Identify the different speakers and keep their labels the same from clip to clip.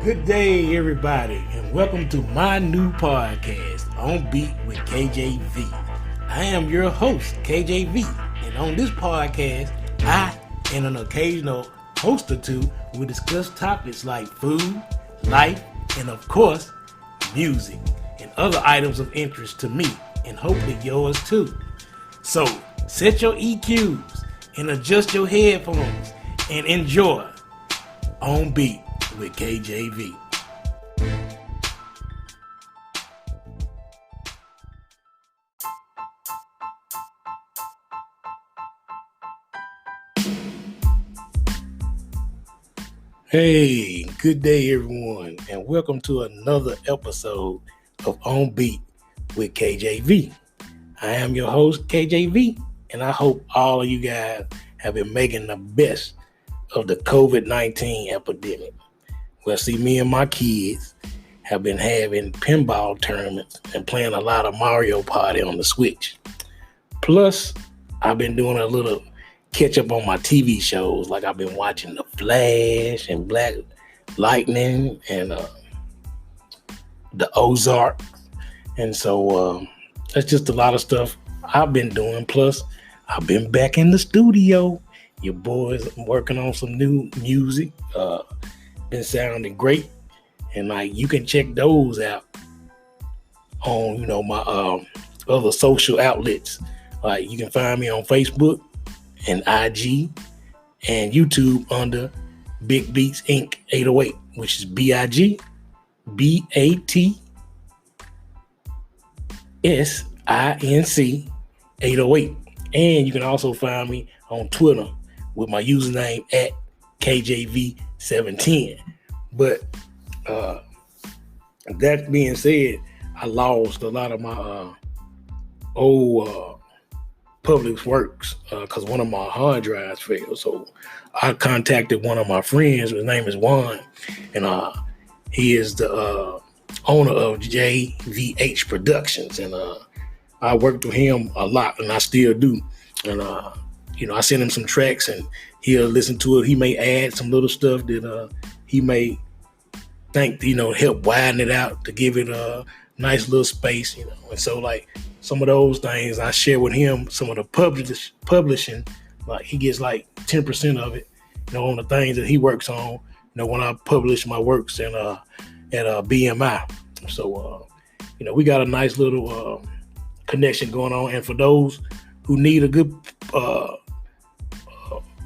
Speaker 1: Good day, everybody, and welcome to my new podcast, On Beat with KJV. I am your host, KJV, and on this podcast, I and an occasional host or two will discuss topics like food, life, and of course, music, and other items of interest to me, and hopefully yours too. So, set your EQs and adjust your headphones and enjoy On Beat with KJV. Hey, good day everyone, and welcome to another episode of On Beat with KJV. I am your host, KJV, and I hope all of you guys have been making the best of the COVID-19 epidemic. Well, see, me and my kids have been having pinball tournaments and playing a lot of Mario Party on the Switch. Plus, I've been doing a little catch up on my TV shows. Like I've been watching The Flash and Black Lightning and The Ozark. And so that's just a lot of stuff I've been doing. Plus, I've been back in the studio. Your boys working on some new music. Been sounding great. And like you can check those out on, my other social outlets. Like you can find me on Facebook and IG and YouTube under Big Beats Inc. 808, which is BIG BATSINC 808. And you can also find me on Twitter with my username at KJV710. But that being said, I lost a lot of my old public works because one of my hard drives failed. So I contacted one of my friends. His name is Juan, and he is the owner of JVH Productions, and I worked with him a lot, and I still do. And I send him some tracks, and he'll listen to it. He may add some little stuff that he may think help widen it out to give it a nice little space, And so like some of those things I share with him, some of the publishing, like he gets like 10% of it, on the things that he works on, when I publish my works and at BMI. So we got a nice little connection going on. And for those who need a good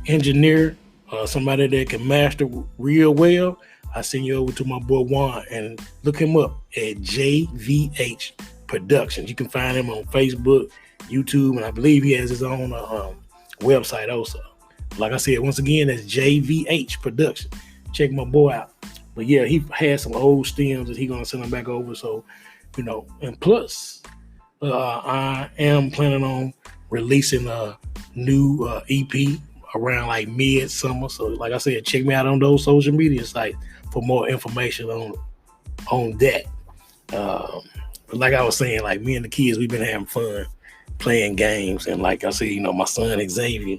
Speaker 1: engineer, somebody that can master real well, I send you over to my boy Juan and look him up at JVH Productions. You can find him on Facebook, YouTube, and I believe he has his own website also. Like I said, once again, that's JVH Productions. Check my boy out. But yeah, he has some old stems that he's gonna send them back over. So, and plus, I am planning on releasing a new EP around like mid-summer. So like I said, check me out on those social media sites for more information on that. But like I was saying, like me and the kids, we've been having fun playing games. And like I said, my son Xavier,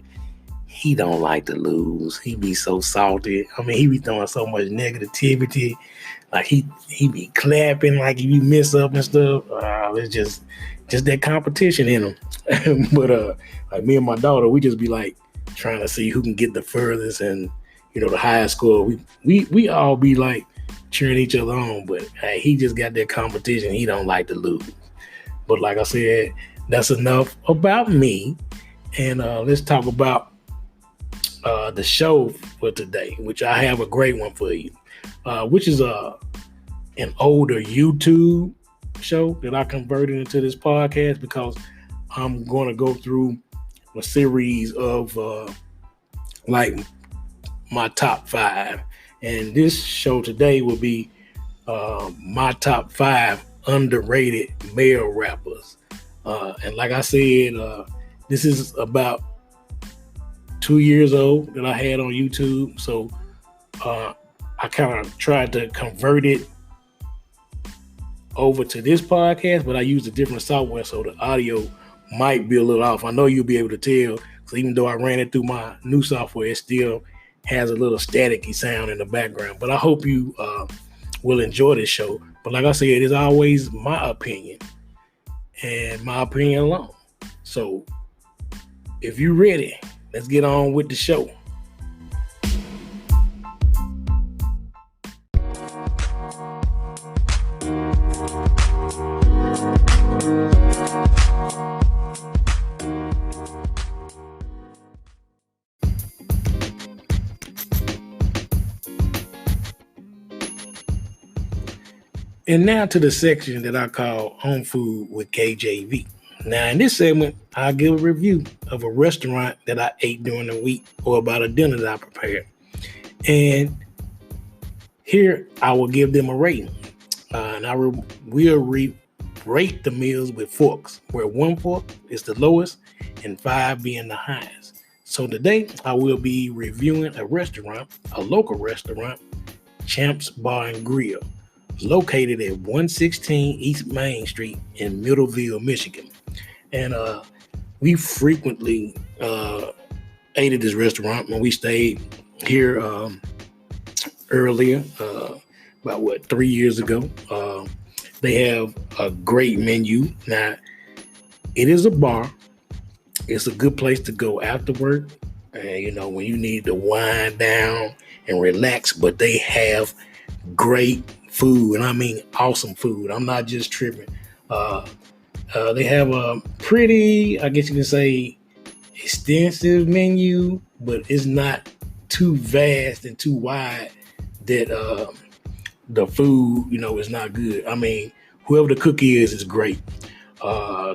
Speaker 1: he don't like to lose. He be so salty. I mean, he be throwing so much negativity. Like he be clapping like if you mess up and stuff. It's just that competition in him. But like me and my daughter, we just be like trying to see who can get the furthest and the highest score. We all be like cheering each other on, but hey, he just got that competition. He don't like to lose. But like I said, that's enough about me. And let's talk about the show for today, which I have a great one for you, which is an older YouTube show that I converted into this podcast because I'm going to go through a series of like my top 5. And this show today will be my top 5 underrated male rappers. And like I said, this is about 2 years old that I had on YouTube. So I kind of tried to convert it over to this podcast, but I used a different software, so the audio might be a little off. I know you'll be able to tell, because even though I ran it through my new software, it still has a little staticky sound in the background. But I hope you will enjoy this show. But like I said, it is always my opinion and my opinion alone. So if you're ready, let's get on with the show. And now to the section that I call On Food with KJV. Now in this segment, I'll give a review of a restaurant that I ate during the week or about a dinner that I prepared. And here I will give them a rating. And I will rate the meals with forks, where 1 fork is the lowest and 5 being the highest. So today I will be reviewing a restaurant, a local restaurant, Champs Bar and Grill, located at 116 East Main Street in Middleville, Michigan. And we frequently ate at this restaurant when we stayed here earlier, about 3 years ago. They have a great menu. Now, it is a bar. It's a good place to go after work, when you need to wind down and relax, but they have great food, and I mean awesome food. I'm not just tripping. They have a pretty, I guess you can say, extensive menu, but it's not too vast and too wide that the food, is not good. I mean, whoever the cook is great.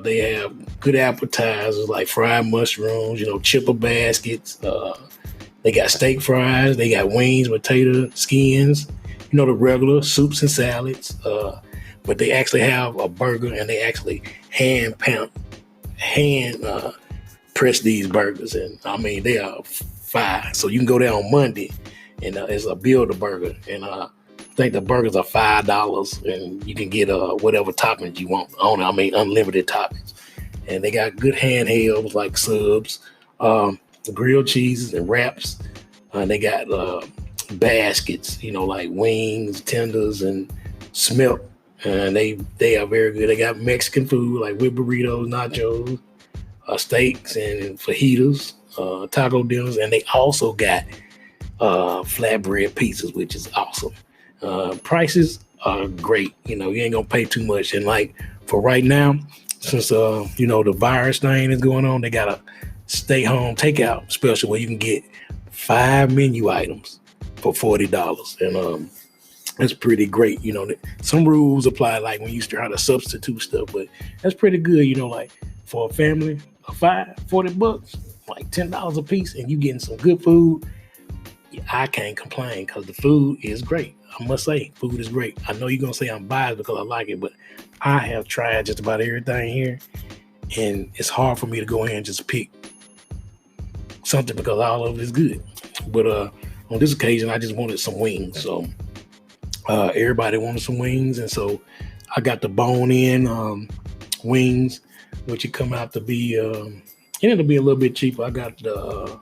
Speaker 1: They have good appetizers like fried mushrooms, chipper baskets. They got steak fries. They got wings, potato skins, the regular soups and salads. But they actually have a burger, and they actually hand press these burgers. And I mean, they are fire. So you can go there on Monday, and it's a build a burger. And I think the burgers are $5, and you can get whatever toppings you want on it. I mean, unlimited toppings. And they got good handhelds like subs, grilled cheeses and wraps. And they got baskets, like wings, tenders, and smelt. And they are very good. They got Mexican food like with burritos, nachos, steaks, and fajitas, taco dinners. And they also got flatbread pizzas, which is awesome. Prices are great. You ain't gonna pay too much. And like for right now, since the virus thing is going on, they got a stay home takeout special where you can get 5 menu items for $40. And it's pretty great. Some rules apply like when you try to substitute stuff, but that's pretty good. Like for a family of 5, $40, like $10 a piece, and you getting some good food. I can't complain because the food is great. I must say, food is great. I know you're going to say I'm biased because I like it, but I have tried just about everything here, and it's hard for me to go in and just pick something because all of it is good. But on this occasion, I just wanted some wings. So everybody wanted some wings, and so I got the bone-in wings, which would come out to be, it'll be a little bit cheaper. I got the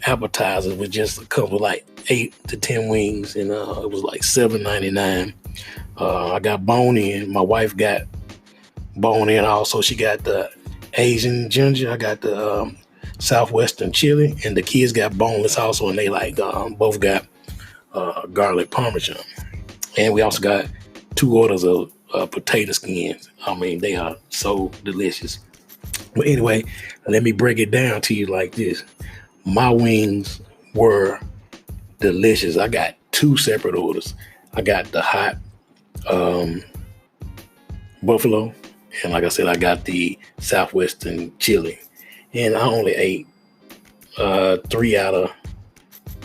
Speaker 1: appetizers with just a couple, like 8 to 10 wings, and it was like $7.99. I got bone-in. My wife got bone-in also. She got the Asian ginger. I got the Southwestern chili, and the kids got boneless also, and they both got garlic parmesan. And we also got 2 orders of potato skins. I mean, they are so delicious. But anyway, let me break it down to you like this. My wings were delicious. I got 2 separate orders. I got the hot buffalo, and like I said, I got the Southwestern chili. And I only ate 3 out of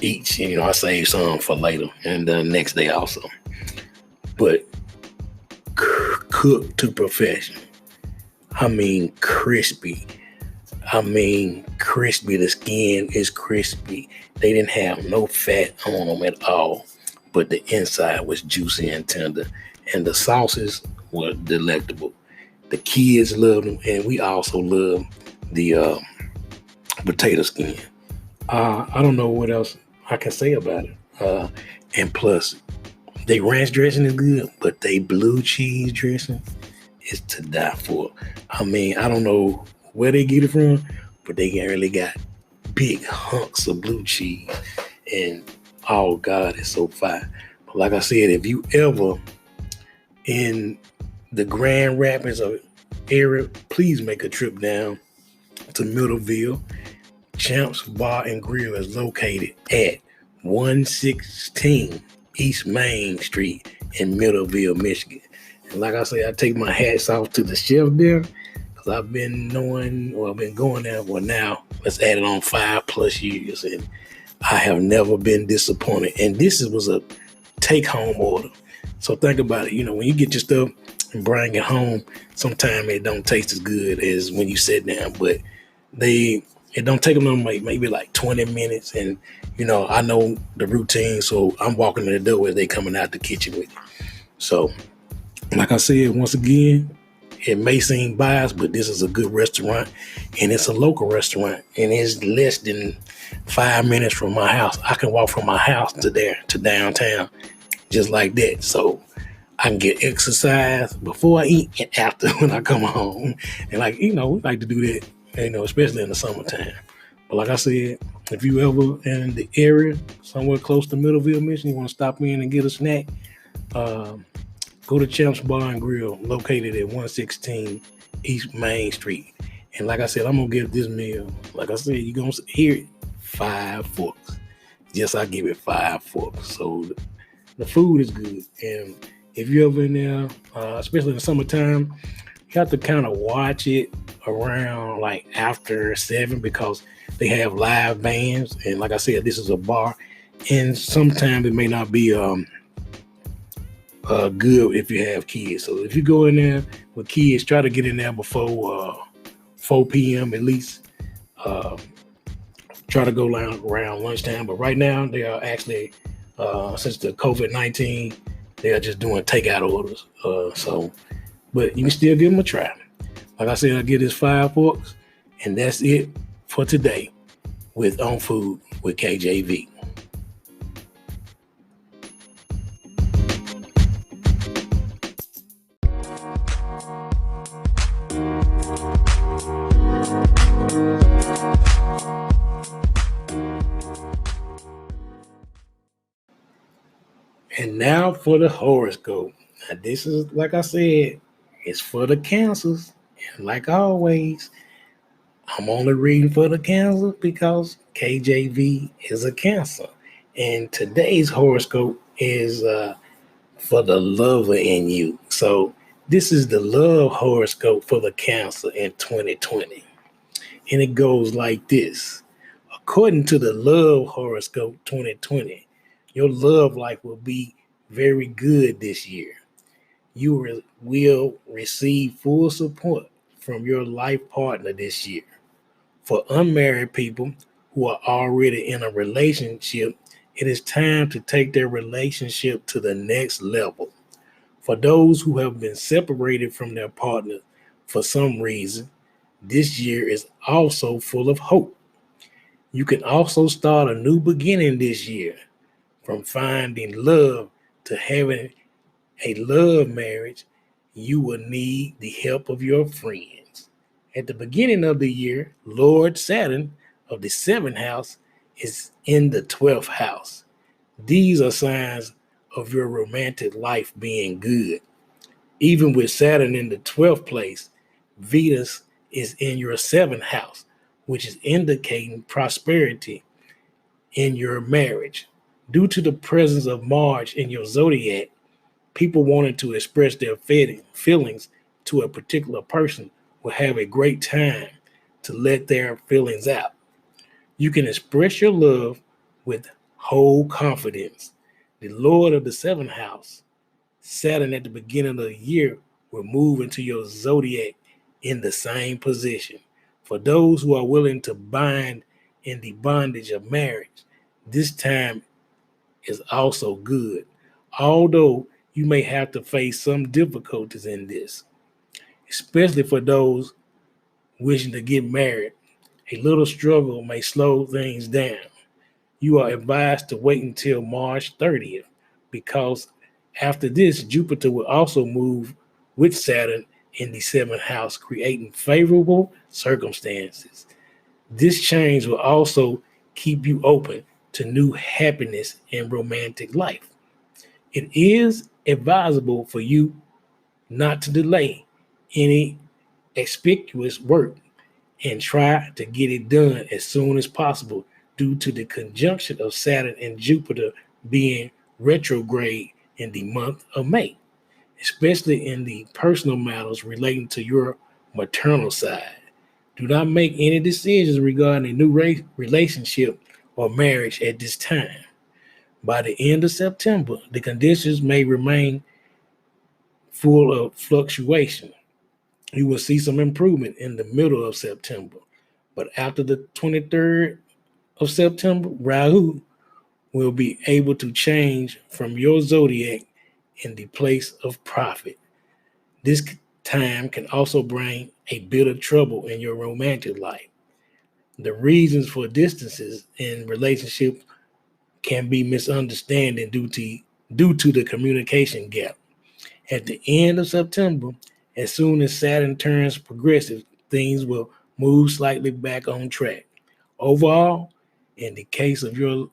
Speaker 1: each. And, I saved some for later and the next day also. But cooked to perfection. I mean, crispy. The skin is crispy. They didn't have no fat on them at all, but the inside was juicy and tender, and the sauces were delectable. The kids loved them, and we also loved the potato skin. I don't know what else I can say about it. And plus, They ranch dressing is good, but they blue cheese dressing is to die for. I mean, I don't know where they get it from, but they really got big hunks of blue cheese. And oh God, it's so fire. But like I said, if you ever in the Grand Rapids area, please make a trip down to Middleville. Champs Bar and Grill is located at 116 East Main Street in Middleville, Michigan. And like I say, I take my hats off to the chef there because I've been going there. Well, now let's add it on 5+ years, and I have never been disappointed. And this was a take-home order. So think about it. You know, when you get your stuff and bring it home, sometimes it don't taste as good as when you sit down. But it don't take them maybe like 20 minutes. And, you know, I know the routine. So I'm walking in the door as they coming out the kitchen with it. So, like I said, once again, it may seem biased, but this is a good restaurant. And it's a local restaurant. And it's less than 5 minutes from my house. I can walk from my house to downtown just like that. So I can get exercise before I eat and after when I come home. And like, you know, we like to do that, you know, especially in the summertime. But like I said, if you ever in the area, somewhere close to Middleville, Michigan, you want to stop in and get a snack, go to Champs Bar and Grill, located at 116 East Main Street. And like I said, I'm going to give this meal, like I said, you're going to hear it, 5 forks. Yes, I give it 5 forks. So the food is good. And if you're ever in there, especially in the summertime, you have to kind of watch it around like after 7 because they have live bands. And like I said, this is a bar. And sometimes it may not be good if you have kids. So if you go in there with kids, try to get in there before 4 p.m. at least. Try to go around lunchtime. But right now, they are actually, since the COVID-19, they are just doing takeout orders. But you can still give them a try. Like I said, I get this 5 forks, and that's it for today with On Food with KJV. And now for the horoscope. Now this is, like I said, it's for the cancers. And like always, I'm only reading for the cancer because KJV is a cancer. And today's horoscope is for the lover in you. So this is the love horoscope for the cancer in 2020. And it goes like this. According to the love horoscope 2020, your love life will be very good this year. You will receive full support from your life partner this year. For unmarried people who are already in a relationship, it is time to take their relationship to the next level. For those who have been separated from their partner for some reason, this year is also full of hope. You can also start a new beginning this year. From finding love to having a love marriage, you will need the help of your friends. At the beginning of the year, Lord Saturn of the 7th house is in the 12th house. These are signs of your romantic life being good. Even with Saturn in the 12th place, Venus is in your 7th house, which is indicating prosperity in your marriage. Due to the presence of Mars in your zodiac, people wanting to express their feelings to a particular person will have a great time to let their feelings out. You can express your love with whole confidence. The Lord of the 7th house, Saturn at the beginning of the year, will move into your zodiac in the same position. For those who are willing to bind in the bondage of marriage, this time is also good, although you may have to face some difficulties in this, especially for those wishing to get married. A little struggle may slow things down. You are advised to wait until March 30th because After this, Jupiter will also move with Saturn in the seventh house, creating favorable circumstances. This change will also keep you open to new happiness in romantic life. It is advisable for you not to delay any conspicuous work and try to get it done as soon as possible due to the conjunction of Saturn and Jupiter being retrograde in the month of May, especially in the personal matters relating to your maternal side. Do not make any decisions regarding a new relationship or marriage at this time. By the end of September, the conditions may remain full of fluctuation. You will see some improvement in the middle of September. But after the 23rd of September, Rahu will be able to change from your zodiac in the place of profit. This time can also bring a bit of trouble in your romantic life. The reasons for distances in relationships can be misunderstanding due to the communication gap. At the end of September, as soon as Saturn turns progressive, things will move slightly back on track. Overall, in the case of your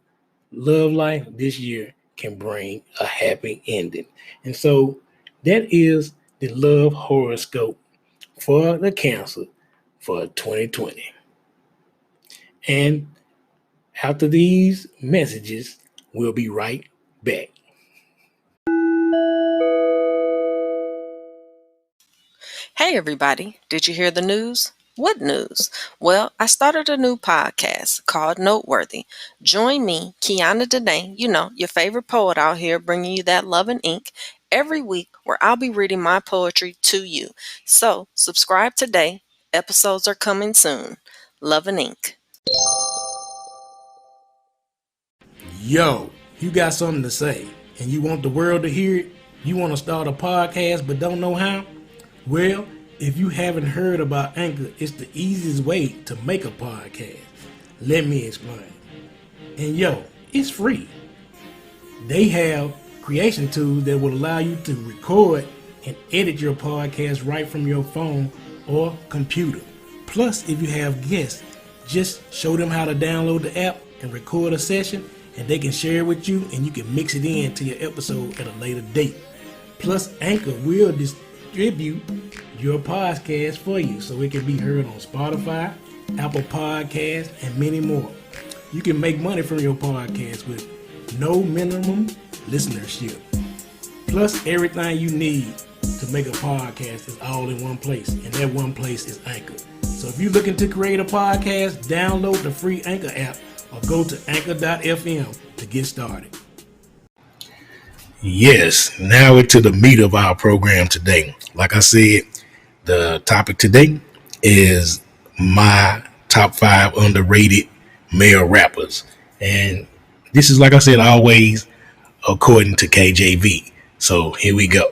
Speaker 1: love life, this year can bring a happy ending. And so that is the love horoscope for the Cancer for 2020. And after these messages, we'll be right back.
Speaker 2: Hey everybody, did you hear the news? What news? Well, I started a new podcast called Noteworthy. Join me, Kiana Dene, your favorite poet out here bringing you that love and ink every week where I'll be reading my poetry to you. So, subscribe today. Episodes are coming soon. Love and ink.
Speaker 1: Yo, you got something to say and you want the world to hear it? You want to start a podcast but don't know how? Well, if you haven't heard about Anchor, it's the easiest way to make a podcast. Let me explain. And yo, it's free. They have creation tools that will allow you to record and edit your podcast right from your phone or computer. Plus, if you have guests, just show them how to download the app and record a session, and they can share it with you, and you can mix it in to your episode at a later date. Plus, Anchor will distribute your podcast for you so it can be heard on Spotify, Apple Podcasts, and many more. You can make money from your podcast with no minimum listenership. Plus, everything you need to make a podcast is all in one place, and that one place is Anchor. So if you're looking to create a podcast, download the free Anchor app or go to anchor.fm to get started. Yes, now into the meat of our program today. Like I said, the topic today is my top 5 underrated male rappers. And this is, like I said, always according to KJV. So here we go.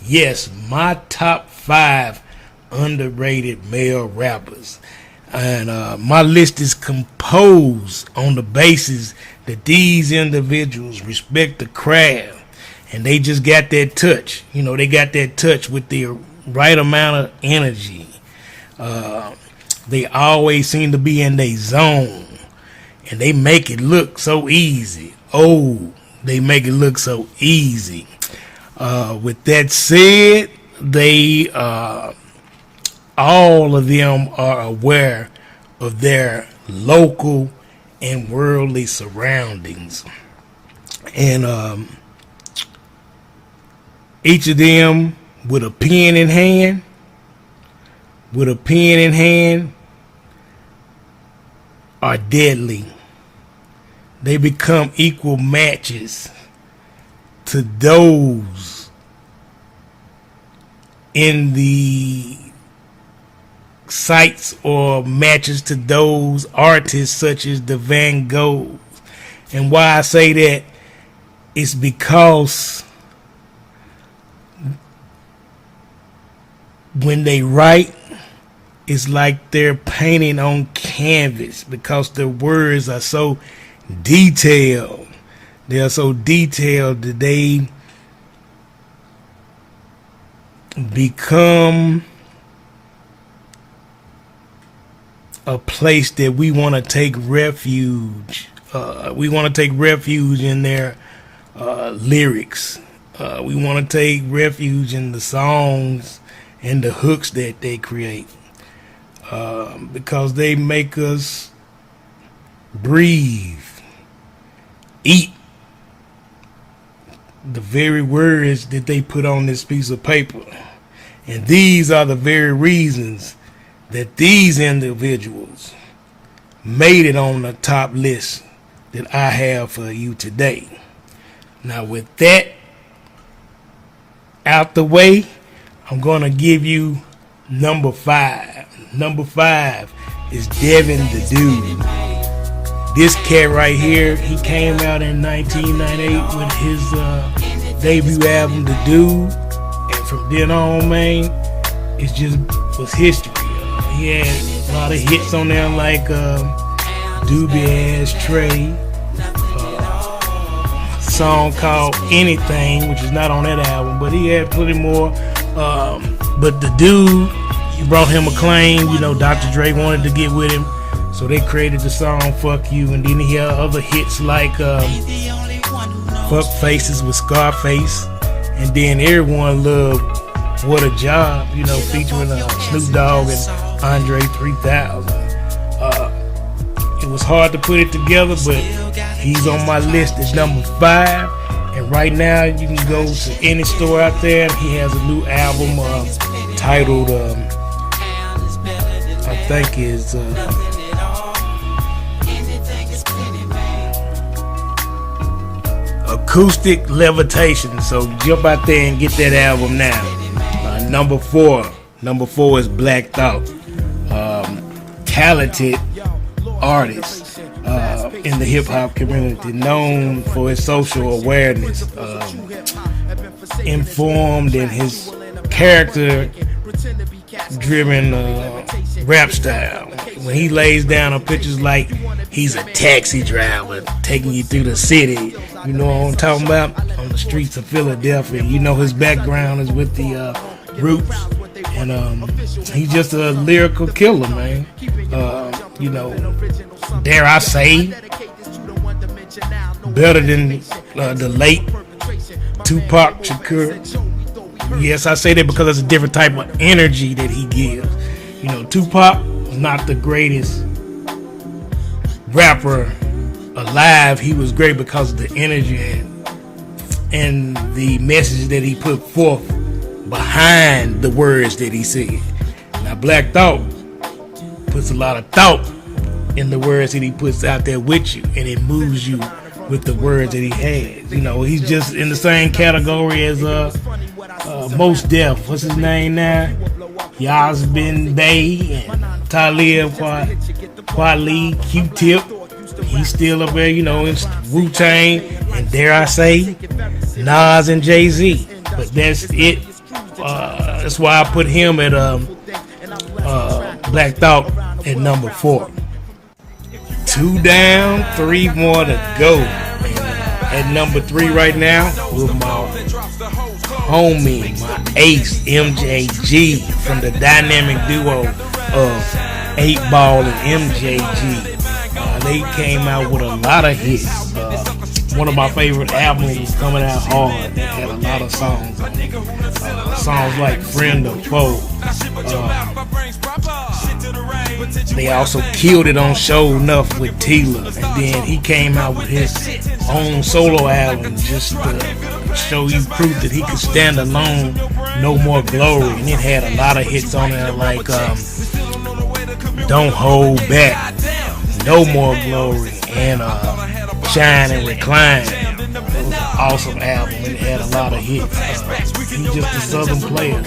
Speaker 1: Yes, my top 5 underrated male rappers. And my list is composed on the basis that these individuals respect the craft and they just got that touch. They got that touch with the right amount of energy. They always seem to be in their zone and they make it look so easy. They make it look so easy. With that said, they all of them are aware of their local and worldly surroundings. And each of them with a pen in hand, are deadly. They become equal matches to those in the sites or matches to those artists such as the Van Gogh. And why I say that is because when they write, it's like they're painting on canvas because their words are so detailed. They are so detailed that they become a place that we want to take refuge. We want to take refuge in their lyrics. We want to take refuge in the songs and the hooks that they create, because they make us breathe, eat the very words that they put on this piece of paper. And these are the very reasons that these individuals made it on the top list that I have for you today. Now, with that out the way, I'm going to give you number 5. Number 5 is Devin the Dude. This cat right here, he came out in 1998 with his debut album, The Dude. And from then on, man, it just was history. He had a lot of hits on there like Doobie Ass Trey, song called Anything, which is not on that album, but he had plenty more. But The Dude, he brought him acclaim. You know, Dr. Dre wanted to get with him, so they created the song Fuck You. And then he had other hits like Fuck Faces with Scarface. And then everyone loved What a Job, you know, featuring Snoop Dogg and Andre 3000. It was hard to put it together, but he's on my list as number 5. And right now, you can go to any store out there, and he has a new album titled, I think is Acoustic Levitation. So jump out there and get that album now. Number 4 is Black Thought. Talented artist in the hip-hop community, known for his social awareness, informed in his character-driven rap style. When he lays down on pictures like he's a taxi driver taking you through the city, you know what I'm talking about, on the streets of Philadelphia. You know his background is with the Roots, and he's just a lyrical killer, man. You know, dare I say, better than the late Tupac Shakur. Yes, I say that because it's a different type of energy that he gives. You know, Tupac was not the greatest rapper alive. He was great because of the energy and the message that he put forth behind the words that he said. Now, Black Thought puts a lot of thought in the words that he puts out there with you, and it moves you with the words that he has. You know, he's just in the same category as Mos Def. What's his name now? Yasmin Bey and Talib Kweli, Q-Tip. He's still up there, you know, in Wu-Tang, and dare I say, Nas and Jay-Z. But that's it. That's why I put him at Black Thought at number 4. 2 down, 3 more to go. At number 3 right now with my homie, my ace, MJG, from the dynamic duo of 8Ball and MJG. They came out with a lot of hits. One of my favorite albums was coming out hard. It had a lot of songs on it. Songs like Friend or Foe. They also killed it on Show Enough with Tila. And then he came out with his own solo album just to show you proof that he could stand alone. No More Glory. And it had a lot of hits on there like Don't Hold Back, No More Glory, and Shine and Recline. It was an awesome album. It had a lot of hits. He's just a southern player.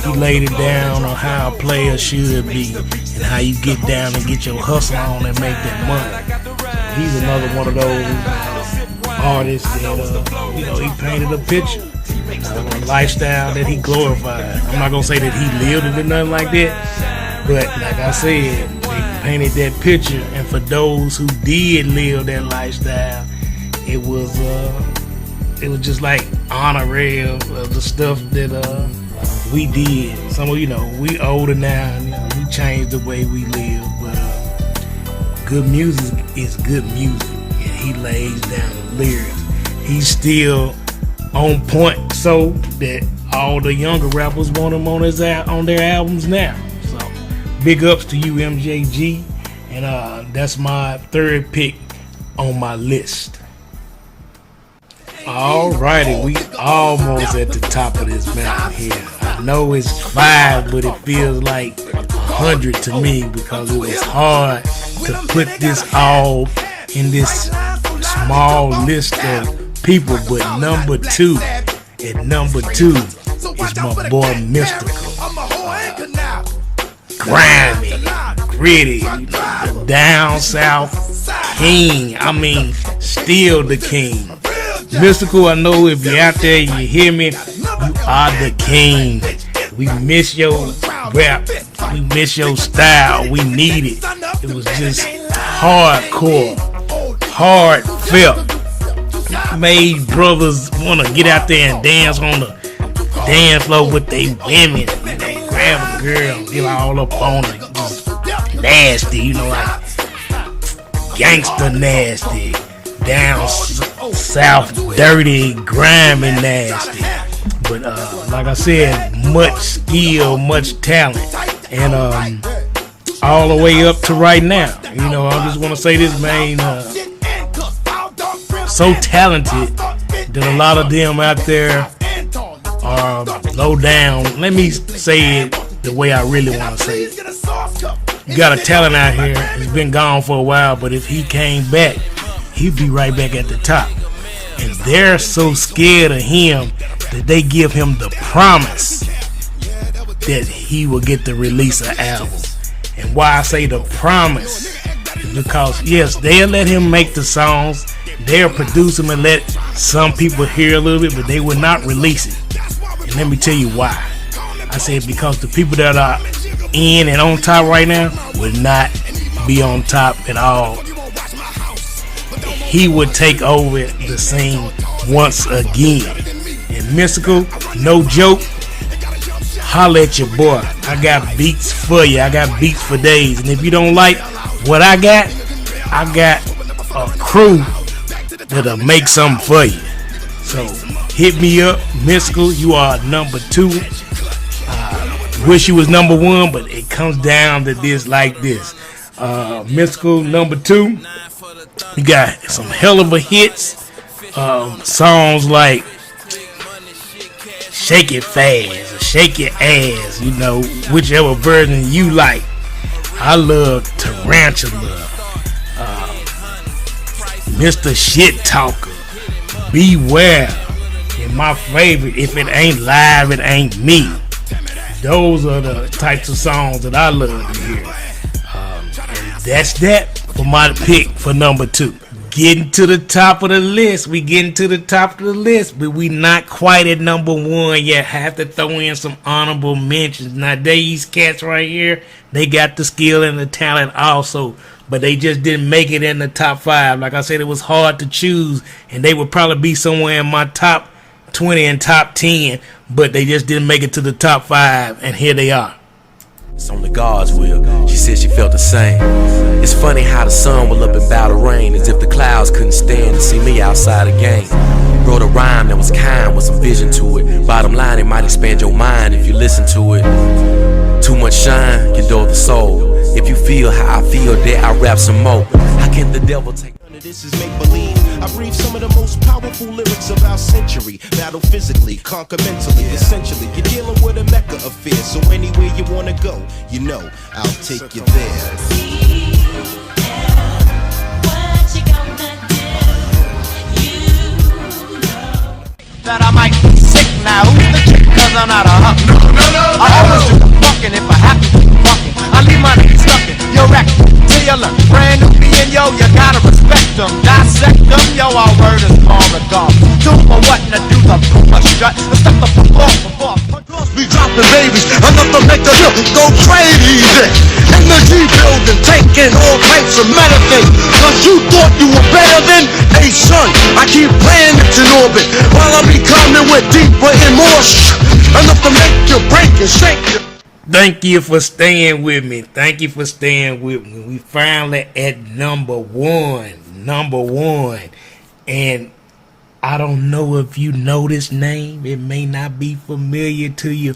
Speaker 1: He laid it down on how a player should be and how you get down and get your hustle on and make that money. He's another one of those artists that, you know, he painted a picture, a lifestyle that he glorified. I'm not going to say that he lived it or nothing like that, but like I said, he painted that picture, and for those who did live that lifestyle, it was just like honorary of the stuff that we did. Some of we older now, and, we changed the way we live. But good music is good music, and he lays down the lyrics. He's still on point, so that all the younger rappers want him on their albums now. So big ups to you, MJG, and that's my third pick on my list. Alrighty, we almost at the top of this mountain here. I know it's 5, but it feels like 100 to me because it was hard to put this all in this small list of people. But number 2 is my boy Mystical. Grimy, gritty, the down south king. I mean, still the king. Mystical, I know if you're out there, you hear me, you are the king. We miss your rap, we miss your style, we need it. It was just hardcore, heartfelt. Made brothers want to get out there and dance on the dance floor with their women. Grab a girl, get all up on her, just nasty, like gangster nasty. Down south, dirty, grimy, nasty. But like I said, much skill, much talent, and all the way up to right now. I just want to say this, man. So talented that a lot of them out there are low down. Let me say it the way I really want to say it. You got a talent out here. He's been gone for a while, but if he came back, he'd be right back at the top. And they're so scared of him that they give him the promise that he will get to release an album. And why I say the promise is because, yes, they'll let him make the songs, they'll produce them and let some people hear a little bit, but they will not release it. And let me tell you why. I said because the people that are in and on top right now will not be on top at all. He would take over the scene once again. And Mystical, no joke, holla at your boy. I got beats for you. I got beats for days. And if you don't like what I got a crew that'll make something for you. So hit me up, Mystical. You are number 2. Wish you was number 1, but it comes down to this like this. Mystical number 2. You got some hell of a hits. Songs like Shake It Fast or Shake Your Ass, whichever version you like. I love Tarantula, Mr. Shit Talker, Beware, and my favorite, If It Ain't Live, It Ain't Me. Those are the types of songs that I love to hear. And that's that for my pick for number 2. Getting to the top of the list. We getting to the top of the list, but we not quite at number 1 yet. Have to throw in some honorable mentions. Now these cats right here, they got the skill and the talent also, but they just didn't make it in the top 5. Like I said, it was hard to choose, and they would probably be somewhere in my top 20 and top 10, but they just didn't make it to the top 5, and here they are.
Speaker 3: It's only God's will. She said she felt the same. It's funny how the sun will up and bow to rain, as if the clouds couldn't stand to see me outside again. Wrote a rhyme that was kind with some vision to it. Bottom line, it might expand your mind if you listen to it. Too much shine can dull the soul. If you feel how I feel, dare I rap some more. How can the devil take?
Speaker 4: This is make-believe. I breathe some of the most powerful lyrics of our century. Battle physically, conquer mentally. Essentially, you're dealing with a mecca of fear. So anywhere you wanna go, I'll take you there.
Speaker 5: That I might be sick now. Who's the chick? Cause I'm not a huck. I always do the fucking if I have to be fucking. I leave my niggas stuckin'. You're wrecked till you learn. Brand new being, yo, you gotta respect them. Dissect them, yo, our word is more regard. Do for what and do the pooper strut. And step up the floor before.
Speaker 6: Be dropping babies, enough to make the hill go crazy. In the G building, taking all types of medicine. Cause you thought you were better than a son. I keep playing it in orbit while I'm becoming with deeper and more enough to make you break and shake you.
Speaker 1: Thank you for staying with me. Thank you for staying with me. We finally at number one. And I don't know if you know this name. It may not be familiar to you,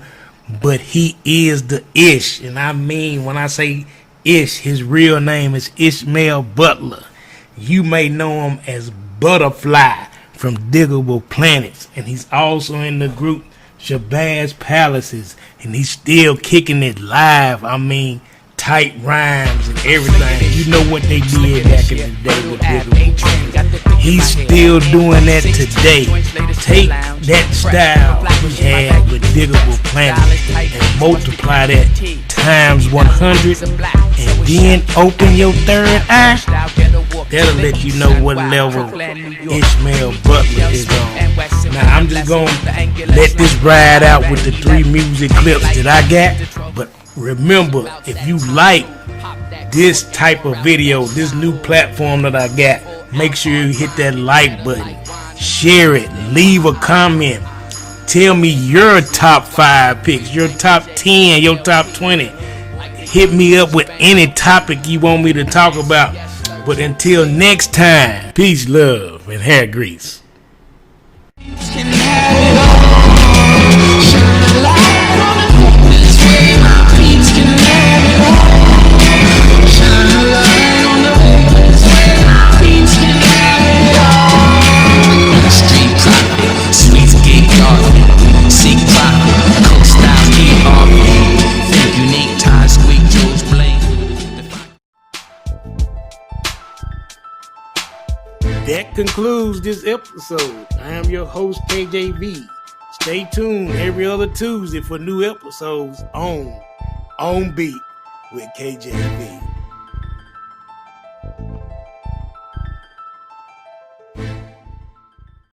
Speaker 1: but he is the Ish. And I mean, when I say Ish, his real name is Ishmael Butler. You may know him as Butterfly from Diggable Planets. And he's also in the group Shabazz Palaces. And he's still kicking it live. I mean, tight rhymes and everything. You know what they did back in the day with Diggable Planets. He's still doing that today. Take that style he had with Diggable Planets and multiply that times 100, and then open your third eye. That'll let you know what level Ishmael Butler is on. Now I'm just gonna let this ride out with the 3 music clips that I got. But remember, if you like this type of video, this new platform that I got, make sure you hit that like button, share it, leave a comment, tell me your top 5 picks, your top 10, your top 20. Hit me up with any topic you want me to talk about. But until next time, peace, love, and hair grease. That concludes this episode. I am your host, KJV. Stay tuned every other Tuesday for new episodes on Beat with KJV.